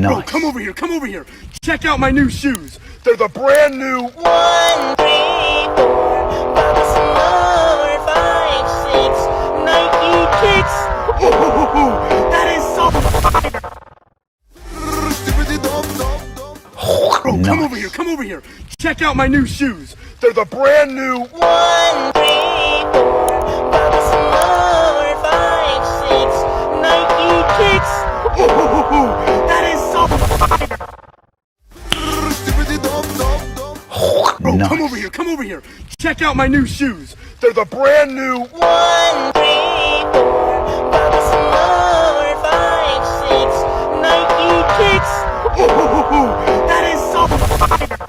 Bro, come over here, come over here. Check out my new shoes. They're the brand new 1, 3, 4, Papa some more, 5, 6, Nike kicks. Oh, that is so fire. Bro, come over here, come over here. Check out my new shoes. They're the brand new 1, 3, 4, Papa some more, 5, 6, Nike kicks. Oh, that is so fire. Bro, come over here, come over here. Check out my new shoes. They're the brand new 1, 3, 4, Papa some more, 5, 6, Nike kicks. Oh, that is so fire.